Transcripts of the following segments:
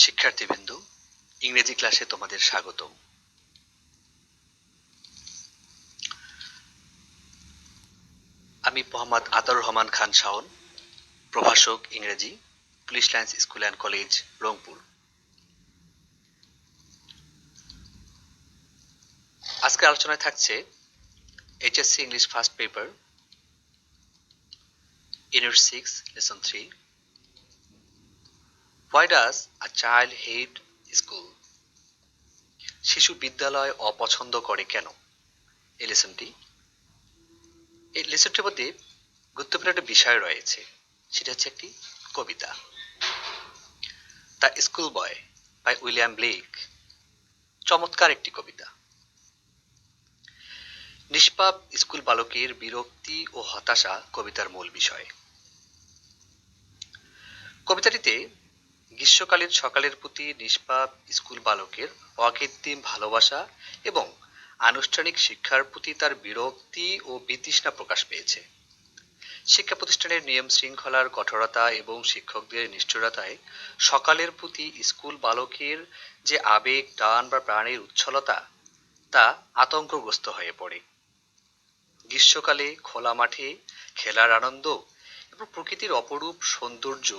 শিক্ষার্থীবৃন্দ, ইংরেজি ক্লাসে তোমাদের স্বাগতম। আমি মোহাম্মদ আতাউর রহমান খান শাওন, প্রভাষক ইংরেজি, police lines school and college, Rangpur. আজকের আলোচনায় থাকছে HSC English first paper, unit 6, lesson 3, why does a child hate school? শিশু বিদ্যালয় অপছন্দ করে কেন? এই লেসনটির মধ্যে গুরুত্বপূর্ণ একটা বিষয় রয়েছে, সেটা হচ্ছে একটি কবিতা, the school boy by William Blake. চমৎকার একটি কবিতা। নিষ্পাপ স্কুল বালকের বিরক্তি ও হতাশা কবিতার মূল বিষয়। কবিতাটিতে গ্রীষ্মকালীন সকালের প্রতি নিষ্পাপ স্কুল বালকের অকৃত্রিম ভালোবাসা এবং আনুষ্ঠানিক শিক্ষার প্রতি তার বিরক্তি ও বিতৃষ্ণা প্রকাশ পেয়েছে। শিক্ষা প্রতিষ্ঠানের নিয়ম শৃঙ্খলার কঠোরতা এবং শিক্ষকদের নিষ্ঠুরতায় সকালের প্রতি স্কুল বালকের যে আবেগ, টান বা প্রাণের উচ্ছলতা, তা আতঙ্কগ্রস্ত হয়ে পড়ে। গ্রীষ্মকালে খোলা মাঠে খেলার আনন্দ এবং প্রকৃতির অপরূপ সৌন্দর্য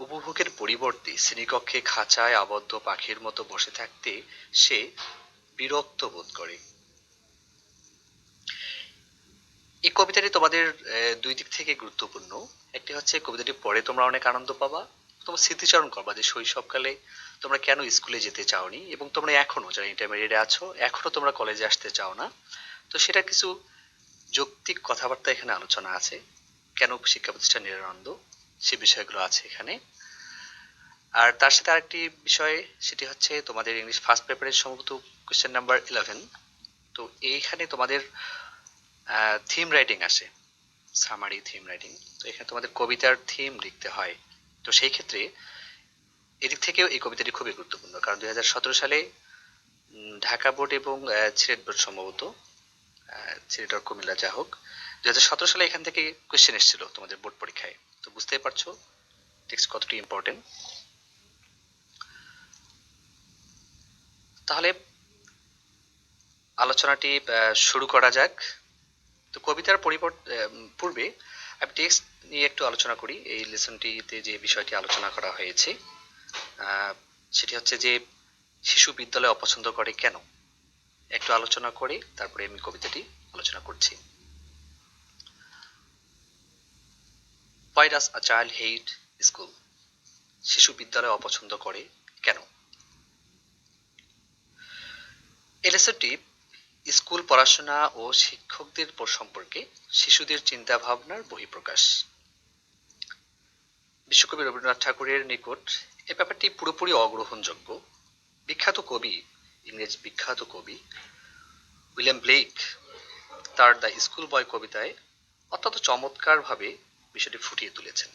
উপভোগের পরিবর্তে শ্রেণীকক্ষে খাঁচায় আবদ্ধ পাখির মতো বসে থাকতে সে বিরক্ত বোধ করে। এই কবিতাটি তোমাদের দুই দিক থেকে গুরুত্বপূর্ণ। একটি হচ্ছে কবিতাটি পড়ে তোমরা অনেক আনন্দ পাবা, তোমরা স্মৃতিচারণ করবা যে শৈশবকালে তোমরা কেন স্কুলে যেতে চাওনি এবং তোমরা এখনো যারা ইন্টারমিডিয়েটে আছো এখনো তোমরা কলেজে আসতে চাও না। তো সেটা কিছু যৌক্তিক কথাবার্তা এখানে আলোচনা আছে, কেন শিক্ষা প্রতিষ্ঠান নিরানন্দ, সে বিষয়গুলো আছে এখানে। আর তার সাথে আরেকটি বিষয়, সেটি হচ্ছে তোমাদের ইংলিশ ফার্স্ট পেপারের সম্ভবত কোয়েশ্চেন নাম্বার 11। তো এইখানে তোমাদের থিম রাইটিং আসে, সামারি থিম রাইটিং। তো এখানে তোমাদের কবিতার থিম লিখতে হয়। তো সেই ক্ষেত্রে এদিক থেকেও এই কবিতাটি খুবই গুরুত্বপূর্ণ, কারণ 2017 সালে ঢাকা বোর্ড এবং সিলেট বোর্ড সম্ভবত, সিলেট আর কুমিল্লা যা হোক, 2017 সালে এখান থেকে কোয়েশ্চেন এসেছিল তোমাদের বোর্ড পরীক্ষায়। তো বুঝতেই পারছো টেক্সট কতটি ইম্পর্টেন্ট। তাহলে আলোচনাটি শুরু করা যাক। তো কবিতার পূর্বে আমি টেক্সট নিয়ে একটু আলোচনা করি। এই লেসনটিতে যে বিষয়টি আলোচনা করা হয়েছে সেটি হচ্ছে যে শিশু বিদ্যালয় অপছন্দ করে কেন। একটু আলোচনা করে তারপরে আমি কবিতাটি আলোচনা করছি। Why does a child hate school? শিশু বিদ্যালয় অপছন্দ করে কেন? এই লেসনটি স্কুল পড়াশোনা ও শিক্ষকদের সম্পর্কে শিশুদের চিন্তা ভাবনার বহিঃপ্রকাশ। বিশ্বকবি রবীন্দ্রনাথ ঠাকুরের নিকট এই ব্যাপারটি পুরোপুরি অগ্রহণযোগ্য। বিখ্যাত কবি, ইংরেজ বিখ্যাত কবি উইলিয়াম ব্লেক তার দ্য স্কুল বয় কবিতায় অত্যন্ত চমৎকারভাবে বিষয়টি ফুটিয়ে তুলেছেন।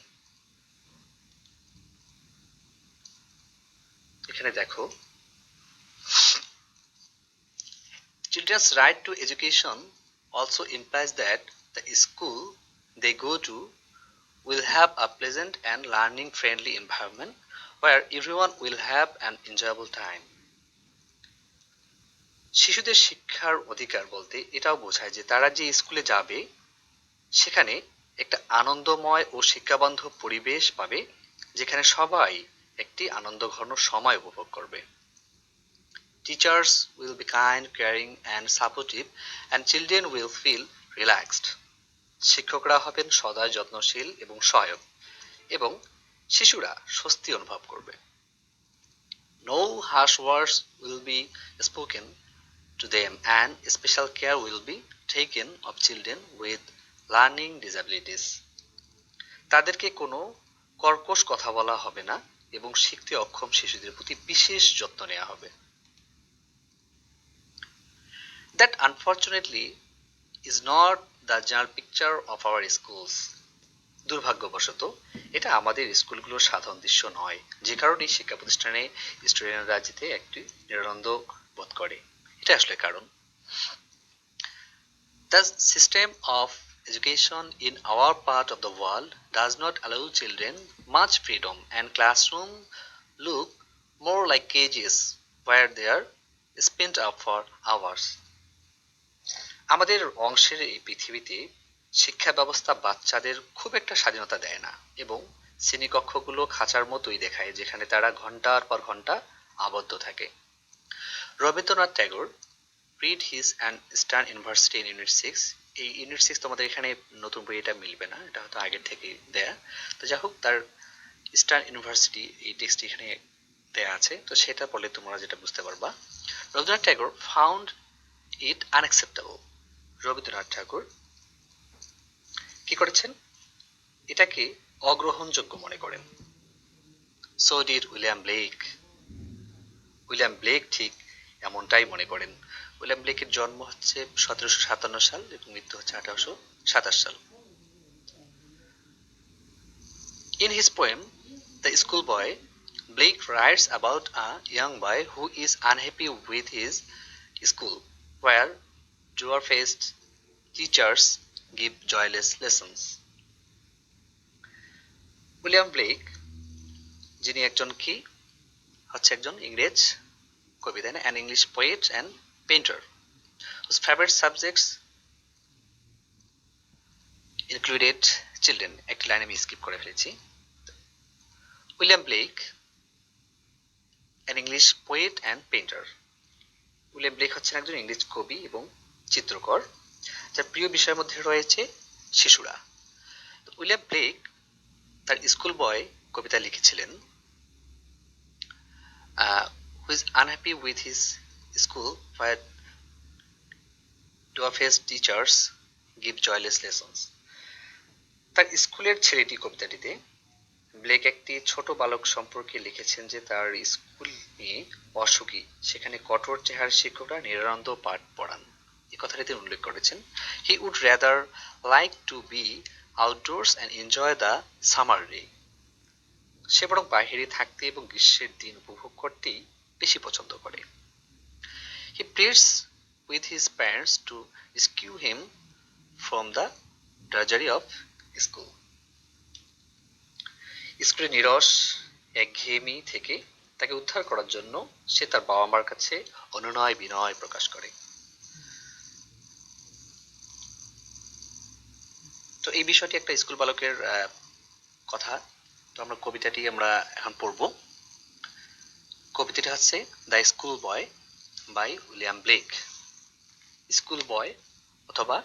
এখানে দেখো, children's right to education also implies that the school they go to will have a pleasant and learning friendly environment where everyone will have an enjoyable time. শিশুদের শিক্ষার অধিকার বলতে এটাও বোঝায় যে তারা যে স্কুলে যাবে সেখানে একটা আনন্দময় ও শিক্ষাবান্ধব পরিবেশ পাবে, যেখানে সবাই একটি আনন্দঘন সময় উপভোগ করবে। Teachers will be kind, caring and supportive and children will feel relaxed. শিক্ষকরা হবেন সদয় যত্নশীল এবং সহায়ক এবং শিশুরা স্বস্তি অনুভব করবে। No harsh words will be spoken to them and special care will be taken of children with learning disabilities. তাদেরকে কোনো কর্কশ কথা বলা হবে না এবং শিখতে অক্ষম শিশুদের প্রতি বিশেষ যত্ন নেওয়া হবে। That unfortunately is not the general picture of our schools. দুর্ভাগ্যবশত এটা আমাদের স্কুলগুলোর সাধারণ দৃশ্য নয়, যে কারণে শিক্ষা প্রতিষ্ঠানে স্টুডেন্টরা যেতে একটি নিরানন্দ বোধ করে। এটা আসলে কারণ। The system of education in our part of the world does not allow children much freedom and classroom look more like cages where they are spent up for hours. আমাদের অংশের এই পৃথিবীতে শিক্ষা ব্যবস্থা বাচ্চাদের খুব একটা স্বাধীনতা দেয় না এবং শ্রেণীকক্ষগুলো খাঁচার মতোই দেখায় যেখানে তারা ঘন্টার পর ঘন্টা আবদ্ধ থাকে। Rabindranath Tagore read his and Eastern University in Unit 6। এই ইউনিট 6 তোমাদের এখানে নতুন বই এটা মিলবে না, এটা হয়তো আগের থেকেই দেয়া। তো যাই হোক, তার ইস্টার্ন ইউনিভার্সিটি এই টেক্সট এখানে দেয়া আছে, তো সেটা পড়লে তোমরা যেটা বুঝতে পারবা। Rabindranath Tagore found it unacceptable. Rabindranath Thakur কি করেছেন? এটাকে অগ্রহণযোগ্য মনে করেন। So did William Blake. William Blake ঠিক এমনটাই মনে করেন। উইলিয়াম ব্লেকের জন্ম হচ্ছে 1757 সাল এবং মৃত্যু হচ্ছে 1827 সাল। In his poem, The Schoolboy, Blake writes about a young boy who is unhappy with his school, where dwarf-faced teachers give joyless lessons. William Blake, যিনি একজন কি হচ্ছে একজন ইংরেজ কবি, তাই না? An English poet and painter whose favorite subjects included children. একটি লাইন আমি স্কিপ করে ফেলেছি। William Blake, an English poet and painter. William Blake হচ্ছেন একজন ইংরেজ কবি এবং চিত্রকর, যার প্রিয় বিষয়ের মধ্যে রয়েছে শিশুরা। উইলিয়াম ব্লেক তার স্কুল বয় কবিতা লিখেছিলেন, who is unhappy with his school where dwarf-faced teachers give joyless lessons. তার স্কুলের ছেলেটি কবিতাটিতে ব্লেক একটি ছোট বালক সম্পর্কে লিখেছেন যে তার স্কুল নিয়ে অসুখী, সেখানে কঠোর চেহারার শিক্ষকরা নিরানন্দ পাঠ পড়ান। এই কথাটি তিনি উল্লেখ করেছেন। He would rather like to be outdoors and enjoy the summer day. সে বরং বাহিরে থাকতে এবং গ্রীষ্মের দিন উপভোগ করতেই বেশি পছন্দ করে। He press with his parents to rescue him from the drudgery of school. স্কুলের নিরস একঘেয়েমি থেকে তাকে উদ্ধার করার জন্য সে তার বাবা মার কাছে অনুনয় বিনয় প্রকাশ করে। তো এই বিষয়টি একটা স্কুল বালকের কথা। তো আমরা কবিতাটি আমরা এখন পড়ব। কবিতাটি হচ্ছে the school boy by William Blake. School boy অথবা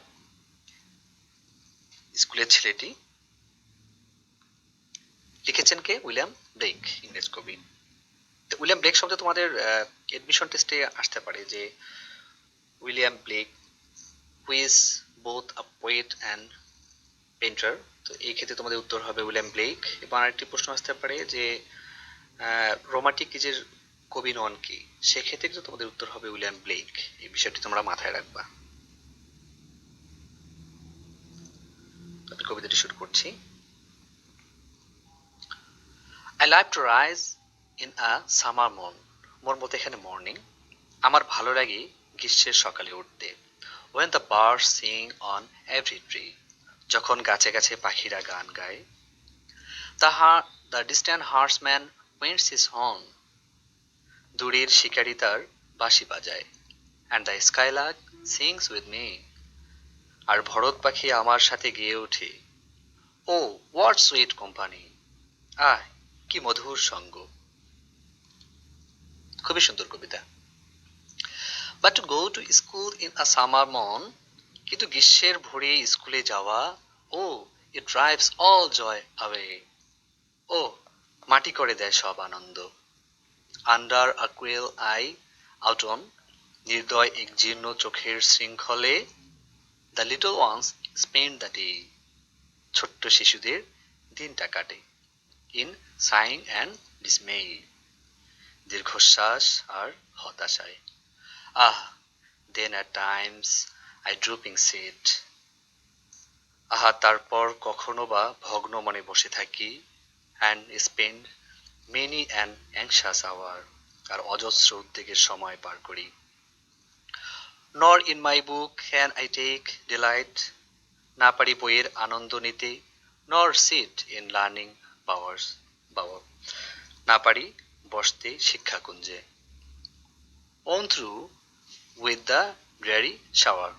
স্কুলের ছেলেটি লিখেছেন কে? উইলিয়াম ব্লেক, ইংরেজ কবি। তো উইলিয়াম ব্লেক শব্দ তোমাদের এডমিশন টেস্টে আসতে পারে যে William Blake who is both a poet and painter. তো এই ক্ষেত্রে তোমাদের উত্তর হবে উইলিয়াম ব্লেক। এবং আরেকটি প্রশ্ন আসতে পারে যে রোমান্টিক কিজের কবি নন কি? সেক্ষেত্রে কিন্তু তোমাদের উত্তর হবে উইলিয়াম ব্লেক। এই বিষয়টি তোমরা মাথায় রাখবা। আমি কবিতাটি শুরু করছি। I like to rise in a summer morn. মোর মতো এখানে মর্নিং। আমার ভালো লাগে গ্রীষ্মের সকালে উঠতে। When the birds sing on every tree. যখন গাছে গাছে পাখিরা গান গায়। The distant horseman winds his horn. দূরের শিকারী তার বাঁশি বাজায়। And the skylark sings with me. আর ভরত পাখি আমার সাথে গেয়ে ওঠে। Oh, what sweet company. আহ, কি মধুর সঙ্গ। খুবই সুন্দর কবিতা। But to go to school in a summer morn, কিন্তু গ্রীষ্মের ভোরে স্কুলে যাওয়া, oh, it drives all joy away. ও মাটি করে দেয় সব আনন্দ। Under a cruel eye, autumn, নির্দয় এক জীর্ণ চোখের শৃঙ্খলে, the little ones spend the day. ছোট্ট শিশুদের দিনটা কাটে। In sighing and dismay. দীর্ঘশ্বাস আর হতাশায়। Ah, then at times I drooping sit. আহা, তারপর কখনো বা ভগ্ন মনে বসে থাকি। And spend many an anxious hour. আর অজস্র উদ্বেগের সময় পার করি। Nor in my book can I take delight. না পারি বইয়ের আনন্দ নিতে। Nor sit in learning powers. না পারি বসতে শিক্ষাকুঞ্জে। On through with the dreary shower.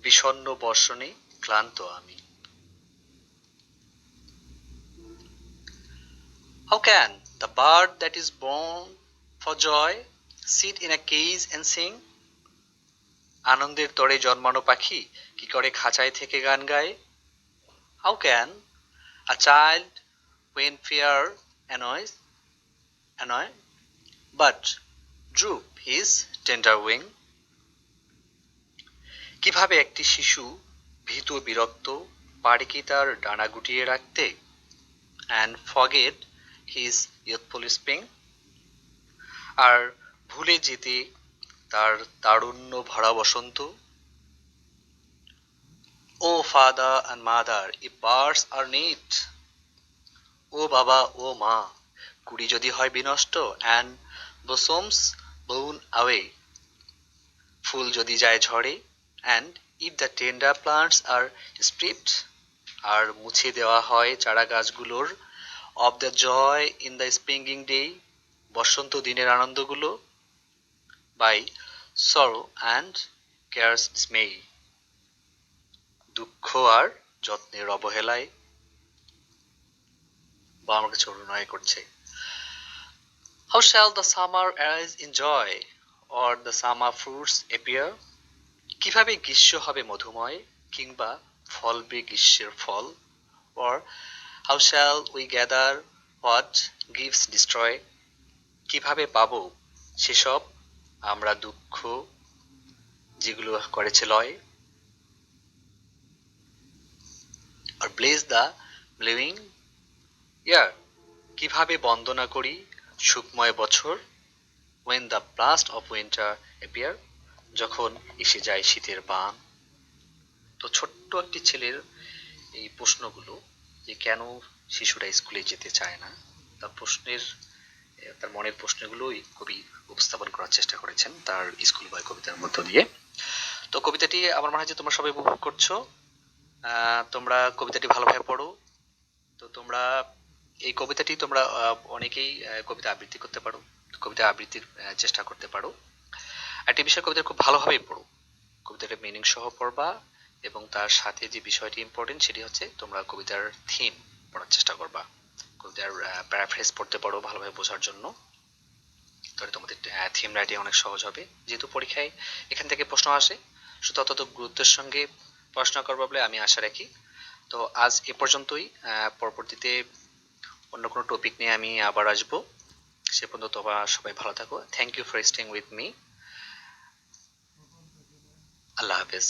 বিষণ্ণ বর্ষণে ক্লান্ত আমি। How can the bird that is born for joy sit in a cage and sing? আনন্দের তরে জন্মানো পাখি কি করে খাঁচায় থেকে গান গায়? How can a child when fear annoy but droop his tender wing? কিভাবে একটি শিশু ভীত বিরক্ত পারে কি তার ডানা গুটিয়ে রাখতে? And forget his youthful spring? আর ভুলে যেতে তার তারুণ্য ভরা বসন্ত? Oh father and mother, if birds are neat, ও বাবা ও মা, কুড়ি যদি হয় বিনষ্ট, and blossoms blown away, ফুল যদি যায় ঝড়ে, and if the tender plants are stripped, আর মুছে দেওয়া হয় চারা গাছগুলোর, of the joy in the springing day, বসন্ত দিনের আনন্দগুলো, by sorrow and care's dismay, দুঃখ আর যত্নের অবহেলায়, বা আমার কাছে অনুনয় করছে। How shall the summer arise in joy, or the summer fruits appear? কিভাবে গ্রীষ্ম হবে মধুময়, কিংবা ফলবে গ্রীষ্মের ফল? Or how shall we gather what gifts destroy? কিভাবে পাবো সেসব আমরা দুঃখ যেগুলো করেছে লয়? Or bless the living year? কিভাবে বন্দনা করি সুখময় বছর? When the blast of winter appear, যখন এসে যায় শীতের বান। তো ছোট্ট একটি ছেলের এই প্রশ্নগুলো, যে কেন শিশুরা স্কুলে যেতে চায় না, তার মনের প্রশ্নগুলোই কবি উপস্থাপন করার চেষ্টা করেছেন তার স্কুল বয় কবিতার মধ্য দিয়ে। তো কবিতাটি আমার মনে হয় যে তোমরা সবাই উপভোগ করছো। তোমরা কবিতাটি ভালোভাবে পড়ো। তো তোমরা এই কবিতাটি তোমরা অনেকেই কবিতা আবৃত্তি করতে পারো, কবিতা আবৃত্তির চেষ্টা করতে পারো। একটি বিষয় কবিতা খুব ভালোভাবে পড়ো, কবিতাটা মিনিং সহ পড়বা, এবং তার সাথে যে বিষয়টি ইম্পর্টেন্ট সেটি হচ্ছে তোমরা কবিতার থিম পড়ার চেষ্টা করবা। কবিতার প্যারাফ্রেজ পড়তে পারো ভালোভাবে বোঝার জন্য, তাহলে তোমাদের থিম রাইটিং অনেক সহজ হবে। যেহেতু পরীক্ষায় এখান থেকে প্রশ্ন আসে, শুধু তত গুরুত্বের সঙ্গে পড়াশোনা করবা বলে আমি আশা রাখি। তো আজ এ পর্যন্তই, পরবর্তীতে অন্য কোনো টপিক নিয়ে আমি আবার আসবো। সে পর্যন্ত তোমরা সবাই ভালো থাকো। Thank you for staying with me. আল্লাহ হাফেজ।